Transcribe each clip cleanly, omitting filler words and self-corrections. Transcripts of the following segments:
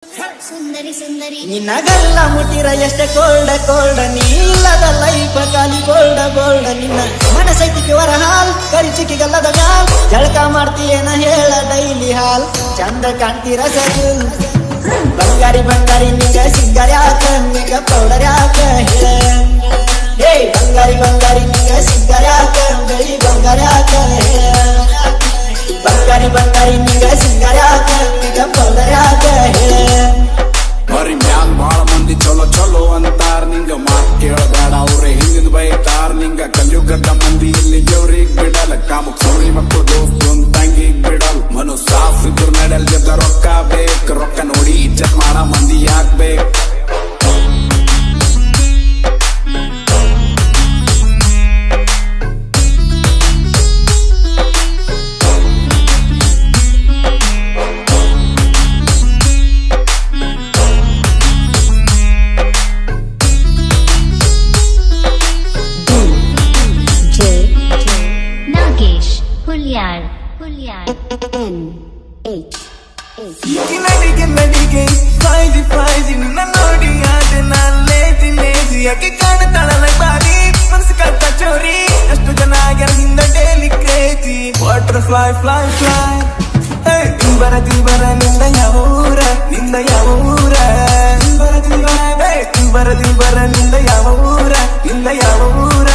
ಸುಂದರಿ ಸುಂದರಿ ನಿನ್ನಗಲ್ಲ ಮುಟ್ಟಿರ ಎಷ್ಟೇ cold cold ನೀಲ್ಲದ ಲೈಫ ಖಾಲಿ ಗೋಲ್ಡ ಗೋಲ್ಡ ನಿನ್ನ ಮನಸೈತಿಗೆ ವರ ಹಾಲ್ ಕರಿಚಿಕಿಗಲ್ಲದ ಗಾಲ್ ಜಳಕ ಮಾಡ್ತೀಯೇನ ಹೇಳ ಡೈಲಿ ಹಾಲ್ ಚಂದ ಕಾಣ್ತೀರ ಸಗುಲ್ ಬಂಗಾರಿ ಬಂಗಾರಿ ನಿಂಗ ಸಿಂಗಾರಿ ಹಾಕ ನಿಂಗ ಪೌಡರ್ ಹಾಕ ಹೇ ಬಂಗಾರಿ ಬಂಗಾರಿ ನಿಂಗ ಸಿಂಗಾರಿ ಹಾಕ ಗಳಿ ಬಂಗಾರಿ ಹಾಕ ಬಂಗಾರಿ ಬಂಗಾರಿ ನಿಂಗ ಸಿಂಗಾರಿ ಹಾಕ ನಿಂಗ ಪೌಡರ್ ಹಾಕ ಮರಿ ಮ್ಯಾಲ್ ಬಾಳ ಮಂದಿ ಚಲೋ ಚಲೋ ಅಂತಾರ ನಿಂಗ ಮಾತ್ ಕೇಳಬೇಡ ಅವ್ರೆ ಹಿಂದಿನ ಬೈತಾರ ನಿಂಗ ಕಲಿಯುಗದ ಮಂದಿ ಇಲ್ಲಿ ದೇವ್ರಿಗ್ ಬಿಡಲ್ಲ ಕಾಮಕ್ ಸೌಳಿ ಮಕ್ಕಳು ದೋಸ್ತು ತಂಗಿಗ್ ಬಿಡಲ್ ಮನು ಸಾಫ್ ಇದ್ರು ನಡೆಲ್ ಜದ ರೊಕ್ಕ ಬೇಕ್ ರೊಕ್ಕ ನೋಡಿ ಇಜ್ಜತ್ ಮಾಡ ಮಂದಿ ಯಾಕ್ ಬೇಕ್ ನಡಿಗೆ ನಡಿಗೆ ಫೈಜಿ ಫೈಜಿ ನಿನ್ನ ನೋಡಿ ಆದೆ ನಾನ್ ಲೇಜಿ ಲೇಜಿ ಯಾಕೆ ಕಾಣತಾಳಲ್ಲ ಬಾರಿ ಮನಸ್ಸು ಕಟ್ಟ ಚೋರಿ ಎಷ್ಟು ಜನ ಆಗ್ಯಾರ ಹಿಂದ daily crazy water fly fly fly ತಿಂಬರ ನಿಂದ ಯಾವ ಊರ ನಿಂದ ಯಾವ ಊರ ತಿಂಬರ ನಿಂದ ಯಾವ ಊರ ನಿಂದ ಯಾವ ಊರ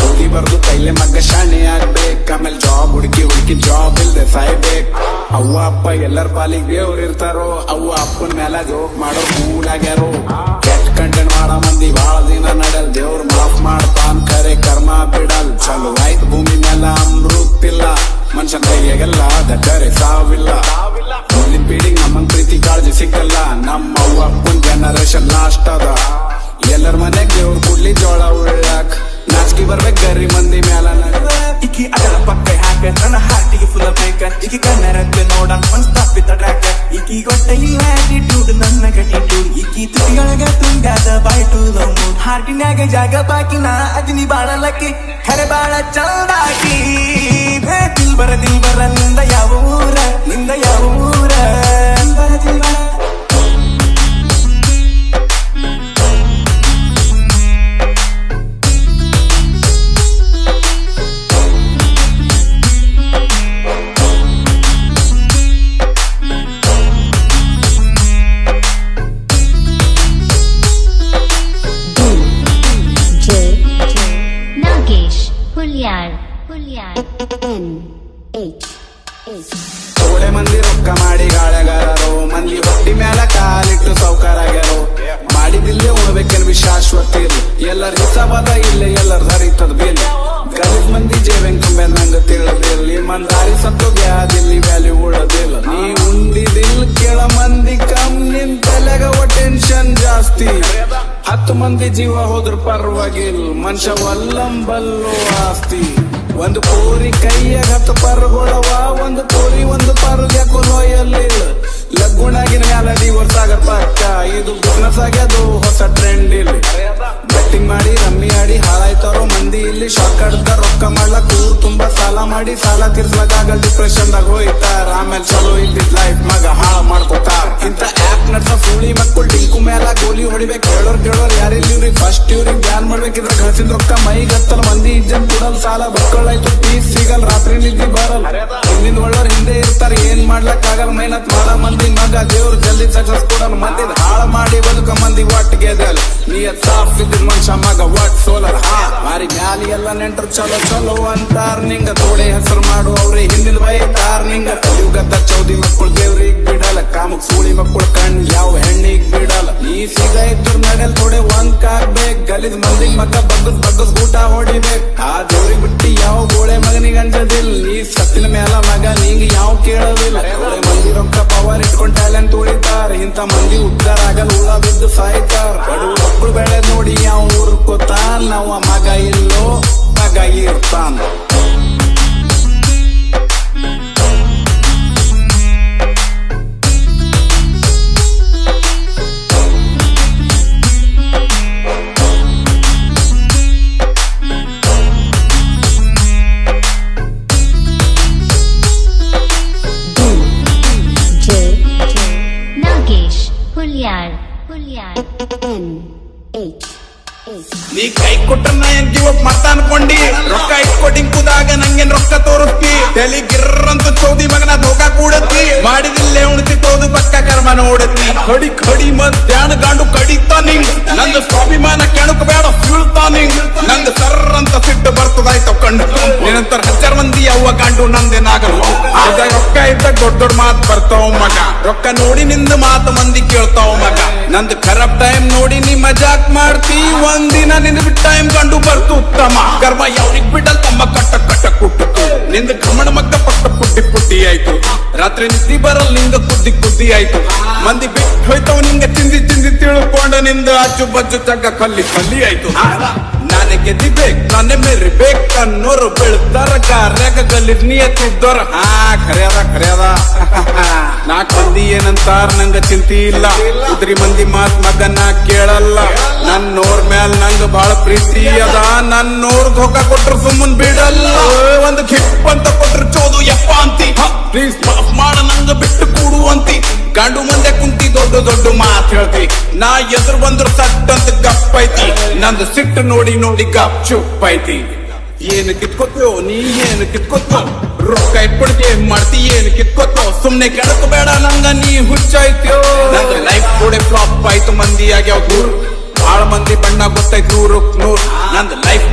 ಹೋಗಿ ಬರ್ದು ಕೈಲೆ ಮಗ್ಗ ಶಾಣೆ ಆಗ್ಬೇಕ್ ಆಮೇಲೆ ಜಾಬ್ ಹುಡುಕಿ ಜಾಬ್ ಇಲ್ದೆ ಸಾಯ್ಬೇಕ್ ಅವ್ವ ಅಪ್ಪ ಎಲ್ಲರ ಪಾಲಿಗೆ ದೇವ್ರ ಇರ್ತಾರೋ ಅವ್ವ ಅಪ್ಪನ ಮೇಲೆ ಜೋಕ್ ಮಾಡೋ ಕೂಲ್ ಆಗ್ಯಾರೋ ಕೆಟ್ಟ ಕಂಟೆಂಟ್ ಮಾಡೋ ಮಂದಿ ಬಾಳ ದಿನ ನಡೆಲ್ ದೇವ್ರ ಮಾಫ್ ಮಾಡ್ತಾನ್ ಕರೆ ಕರ್ಮ ಬಿಡಲ್ ಚಲೋ ಆಯ್ತು ಭೂಮಿ ಮೇಲೆ ಅಮೃತಿಲ್ಲ ಮನುಷ್ಯನ ಕೈಯಾಗೆಲ್ಲ ಅದ ಕರೆ ಸಾವಿಲ್ಲ ಮುಂದಿನ ಪೀಳಿಗೆ ನಮ್ಮಂಗ್ ಪ್ರೀತಿ ಕಾಳಜಿ ಸಿಕ್ಕಲ್ಲ ನಮ್ಮ ಅವ್ವ ಅಪ್ಪನ ಜನರೇಷನ್ ಲಾಸ್ಟ್ ಅದ ಎಲ್ಲರ ಮನೆಗ್ ದೇವ್ರ ಕುಡ್ಲಿ ಜೋಳ ಉಳ್ಳಾಕ್ ನಾಚಿಕೆ ಬರ್ಬೇಕ್ ಗರಿ ಮಂದಿ ಮ್ಯಾಲ ಇಕ್ಕಿ ಅದರ ಪಕ್ಕ ಹಾಕ ನನ್ನ ಹಾರ್ಟಿಗೆ ಫುಲ್ ಬೇಕ ಇಕ್ಕಿ ಕಣ್ಣರಕ್ಕೆ ನೋಡ ಸ್ಥಾಪಿತ ಟ್ರ್ಯಾಕ ಇಕ್ಕಿ ಗೊತ್ತ ಈ ಆಟಿಟ್ಯೂಡ್ ನನ್ನ ಗಟಿಟ್ಯೂಡ್ ಇಕ್ಕಿ ತುಟಿಯೊಳಗ ತುಂಗಾದ ಬಾಯ್ಟು ಹಾರ್ಟಿನ್ಯಾಗ ಜಾಗ ಬಾಕಿ ನಾ ಅದಿನಿ ಬಾಳ ಲಕ್ಕಿ ಖರೆ ಬಾಳ ಚಂದಾಕಿ ದಿಲ್ ಬರ ನಿಂದ ಯಾವ ಊರ ನಿಂದ ಯಾವ ಊರ ದಿಲ್ ಬರ ಥೋಡೆ ಮಂದಿ ರೊಕ್ಕ ಮಾಡಿ ಗಾಳಗಾರರು ಮಂದಿ ಹೊಟ್ಟಿ ಮ್ಯಾಲ ಕಾಲಿಟ್ಟು ಸೌಕಾರಾಗ್ಯಾರೋ ಮಾಡಿದಿಲ್ಲೇ ಉಣ್ಬೇಕೇನ್ ಶಾಶ್ವತ ಇಲ್ಲ ಎಲ್ಲರ ಹಿಸಾಬದ ಇಲ್ಲೇ ಎಲ್ಲರ ಹರಿತದ ಬಿಲ್ ಗಲೀಜ್ ಮಂದಿ ಜೇವೆಂಗ್ ತುಂಬೆ ನಂಗ ತಿಳಿದಿಲ್ಲ ಮಂದಾರಿ ಸತ್ತೋಗ್ಯಾದಿಲ್ಲಿ ವ್ಯಾಲ್ಯೂ ಉಳದಿಲ್ಲ ನೀ ಉಂಡಿದಿಲ್ ಕೆಳ ಮಂದಿ ಕಮ್ ನಿನ್ ತಲೆಗ ಟೆನ್ಷನ್ ಜಾಸ್ತಿ 10 ಮಂದಿ ಜೀವ ಹೋದ್ರ ಪರವಾಗಿಲ್ಲ ಮನುಷ್ಯ ಒಲ್ಲಂಬಲ್ಲೋ ಆಸ್ತಿ ಒಂದು ಕೋರಿ ಕೈಯಾಗ 10 ಪರ್ಗೊಳವ ಒಂದು ಕೋರಿ ಒಂದು ಪರ್ಗ ಕೊಲೋಯಲ್ಲಿಲ್ಲ ಲಗ್ಗುಣಾಗಿನ ಮ್ಯಾಲ ಡಿವೋರ್ಸ್ ಆಗರ್ ಪಕ್ಕ ಇದು ಬಿಸ್ನೆಸ್ ಆಗ್ಯದು ಹೊಸ ಟ್ರೆಂಡ್ ಇಲ್ಲಿ ಬೆಟ್ಟಿಂಗ್ ಮಾಡಿ ರಮ್ಮಿ ಆಡಿ ಹಾಳಾಯ್ತಾರೋ ಮಂದಿ ಇಲ್ಲಿ ಶಾಕ್ ಆಡ್ತಾರ ರೊಕ್ಕ ಮಾಡ್ಲಕ್ ಊರ್ ತುಂಬಾ ಸಾಲ ಮಾಡಿ ಸಾಲ ತೀರ್ಸ್ಲಕ್ಕಾಗಲ್ ಡಿಪ್ರೆಷನ್ ದಾಗ ಹೋಯ್ತಾರ ಆಮೇಲೆ ಚಲೋ ಇದ್ದಿದ್ ಲೈಫ್ ಮಗ ಹಾಳ ಮಾಡ್ಕೋತಾರ ಇಂತ ಆಪ್ ನಡ್ಸ ಸೂಳಿ ಮಕ್ಕಳು ಡಿಂಕು ಮ್ಯಾಲ ಗೋಲಿ ಹೊಡಿಬೇಕು ಕೇಳೋರ್ ಯಾರಿಲ್ಲ ಇವ್ರಿಗೆ ಫಸ್ಟ್ ಇವ್ರಿಗೆ ಬ್ಯಾನ್ ಮಾಡ್ಬೇಕಿದ್ರ ಗಳಿಸಿದ ರೊಕ್ಕ ಮೈಗತ್ತಲ್ ಮಂದಿ ಇಜ್ಜನ್ ಕೊಡಲ್ ಸಾಲ ಬಕ್ಕಳಾಯ್ತು ಪೀಸ್ ಸಿಗಲ್ ರಾತ್ರಿ ನಿದ್ದಿ ಬರಲ್ ಹಿಂದಿನ ಒಳ್ಳೋರ್ ಹಿಂದೆ ಇರ್ತಾರ ಏನ್ ಮಾಡ್ಲಕ್ ಆಗಲ್ ಮೆಹನತ್ ಮಾಡ ಮಂದಿ ಮಗ ದೇವ್ರ ಜಲ್ದಿ ಸಕ್ಸಸ್ ಕೊಡಲ್ ಮಂದಿ ಹಾಳ ಮಾಡಿ ಬದುಕ ಮಂದಿ ಒಟ್ಟಿಗೆದಲ್ ನೀಯತ್ ಸಾಫ್ ಇದ್ರ ಮನುಷ್ಯ ಮಗ ಒಟ್ ಸೋಲರ್ ಮಾರಿ ಮ್ಯಾಲಿ ಎಲ್ಲ ನೆಂಟ್ರು ಚಲೋ ಚಲೋ ಅಂತಾರ ನಿಂಗ ತೋಡೆ ಹೆಸರು ಮಾಡು ಅವ್ರೆ ಹಿಂದಿನ ಬೈತಾರ ನಿಂಗ ಕಲಿಯುಗದ ಚೌದಿ ಮಕ್ಕಳು ದೇವ್ರಿಗ್ ಬಿಡಲ್ಲ ಕಾಮಕ್ ಸೂಳಿ ಮಕ್ಕಳು ಕಣ್ ಯಾವ ಹೆಣ್ಣಿಗ್ ಬಿಡಲ್ಲ ನೀ ಸಿಗ ಇದ್ರ ನಡೆಲ್ ತೋಡೆ ಒಂದ್ ಆಗ್ಬೇಕ್ ಗಲಿದ್ ಮಂದಿಗ್ ಮಗ ಬಗ್ಗಸ್ ಊಟ ಹೊಡಿಬೇಕ್ ಆ ದೇವ್ರಿಗ್ ಬಿಟ್ಟಿ ಯಾವ ಗೋಳೆ ಮಗನಿಗೆ ಅಂಜದಿಲ್ಲ ನೀ ಸತ್ತಿನ ಮ್ಯಾಲ ಮಗ ನಿಂಗ ಯಾವ ಕೇಳೋದಿಲ್ಲ ಗೋಳೆ ಮಂದಿ ರೊಕ್ಕ ಪವರ್ ಇಟ್ಕೊಂಡ್ ಟ್ಯಾಲೆಂಟ್ ಉಳಿತಾರ ಇಂತ ಮಂದಿ ಉದ್ದಾರ ಆಗಲ್ ಉಳ ಬಿದ್ದು ಸಾಯ್ತಾರ ಬಡವ ಮಕ್ಕಳು ಬೆಳೆ ನೋಡಿ ಯಾವ ಊರ್ ಕೊತಾನ್ ನಾವ ಮಗ ಇಲ್ಲೋ ಮಗ ಇರ್ತಾನ J Hulyar. Hulyar. ನೀ ಕೈ ಕೊಟ್ರ ನಾ ಏನ್ ಗಿವ್ ಅಪ್ ಮಾಡ್ತಾ ಅನ್ಕೊಂಡಿ ರೊಕ್ಕ ಇಟ್ಕೊಟ್ಟಿಂಗ್ ಕುದಾಗ ನಂಗೇನ್ ರೊಕ್ಕ ತೋರಿಸ್ತಿ ತಲಿ ಗಿರ್ರಂತ ಚೌದಿ ಮಗನ ಧೋಕಾ ಕೂಡತ್ತಿ ಮಾಡಿದಿಲ್ಲೇ ಉಣ್ತಿ ತೋದು ಪಕ್ಕ ಕರ್ಮ ನೋಡತ್ತಿ ಕಡಿ ಕಡಿ ಮಧ್ಯಾಹ್ನ ಗಾಂಡು ಕಡಿತಾ ನಿಂಗ್ ನಂದು ಸ್ವಾಭಿಮಾನ ಕೆಣಕ ಬೇಡ ಬೀಳ್ತಾ ನಿಂಗ್ ನಂದು ಸರ್ರ ಅಂತ ಸಿಟ್ಟು ಬರ್ತದಾಯ್ತು ಕಂಡು ನಿನ್ನಂತರ 1000 ಮಂದಿ ಅವ್ವ ಗಾಂಡು ನಂದೇನಾಗಲ್ಲ ರೊಕ್ಕ ಇದ್ದಾಗ ದೊಡ್ಡ ಮಾತ್ ಬರ್ತಾವ ಮಗ ರೊಕ್ಕ ನೋಡಿ ನಿಂದ ಮಾತು ಮಂದಿ ಕೇಳ್ತಾವ ಮಗ ನಂದು ಖರಾಬ್ ಟೈಮ್ ನೋಡಿ ನೀ ಮಜಾಕ್ ಮಾಡ್ತಿ ಒಂದಿನ ನಿಂದ ಟೈಮ್ ಕಂಡು ಬರ್ತು ಉತ್ತಮ ಕರ್ಮ ಯಾವ್ರಿಗ್ ಬಿಡಲ್ ತಮ್ಮ ಕಟ್ಟ ಕಟ್ಟ ಕುಟ್ಟು ನಿಂದ ಕಮ್ಮಣ ಮಗ್ಗ ಪಟ್ಟ ಪುಟ್ಟಿ ಪುಟ್ಟಿ ಆಯ್ತು ರಾತ್ರಿ ನಿದ್ದಿ ಬರಲ್ ನಿಂದ ಕುದ್ದಿ ಕುದ್ದಿ ಆಯ್ತು ಮಂದಿ ಬಿಟ್ಟು ಹೋಯ್ತವ್ ನಿಂಗ ತಿಂದಿ ತಿಂದಿ ತಿಳ್ಕೊಂಡ ನಿಂದ ಅಚ್ಚು ಬಚ್ಚು ಚಗ್ಗ ಕಲ್ಲಿ ಕಲ್ಲಿ ಆಯ್ತು ನಾನೇ ಗೆದ್ದಿಬೇಕ್ ನಾನೇ ಮೆರಿಬೇಕ್ ಅನ್ನೋರು ಬೆಳ್ತಾರ ಕಾರ್ಯಾಗ ಗಲ್ಲಿದ್ ನಿಯತ್ತಿದ್ದೋರ ಖರ್ಯಾದ ನಾಕ್ ಮಂದಿ ಏನಂತಾರ ನಂಗ ಚಿಂತಿ ಇಲ್ಲ ಉದ್ರಿ ಮಂದಿ ಮಾತ್ ಮಗನ ಕೇಳಲ್ಲ ನನ್ನೋರ್ ಮ್ಯಾಲ್ ನಂಗ ಬಾಳ ಪ್ರೀತಿ ಅದ ನನ್ನೋರ್ ಧೋಕಾ ಕೊಟ್ರು ಸುಮ್ಮನ್ ಬಿಡಲ್ಲ ಒಂದು ಗಿಫ್ಟ್ ಅಂತ ಕೊಟ್ರು ಚೋದು ಯಪ್ಪ ಅಂತಿ ಪ್ಲೀಸ್ ಮಾಫ್ ಮಾಡ ನಂಗ ಬಿಟ್ಟು ಕೂಡು ಅಂತಿ ಗಂಡು ಮಂದೆ ಕುಂತಿ ದೊಡ್ಡ ದೊಡ್ಡ ಮಾತ್ ಹೇಳ್ತಿ ನಾ ಎದುರು ಬಂದ್ರು ಸಟ್ ಅಂತ ಗಪ್ ಐತಿ ನಂದು ಸಿಟ್ಟು ನೋಡಿ ನೋಡಿ ಗಪ್ ಚುಪ್ ಐತಿ ಏನು ಕಿತ್ಕೋತೋ ನೀ ಏನು ಕಿತ್ಕೋತೋ ರೊಕ್ಕ ಇಟ್ಕೊಡ್ತಿ ಏನ್ ಮಾಡ್ತಿ ಏನು ಕಿತ್ಕೋತೋ ಸುಮ್ನೆ ಕೆಡಕ ಬೇಡ ನಂಗ ನೀ ಹುಚ್ಚಾಯ್ತೋ ನಂದು ಲೈಫ್ ಕೂಡ ಫ್ಲಾಪ್ ಆಯ್ತು ಮಂದಿ ಆಗ್ಯಾವ ದೂರ ಬಾಳ ಮಂದಿ ಬಣ್ಣ ಗೊತ್ತಾಯ್ತು 100 ನಂದು ಲೈಫ್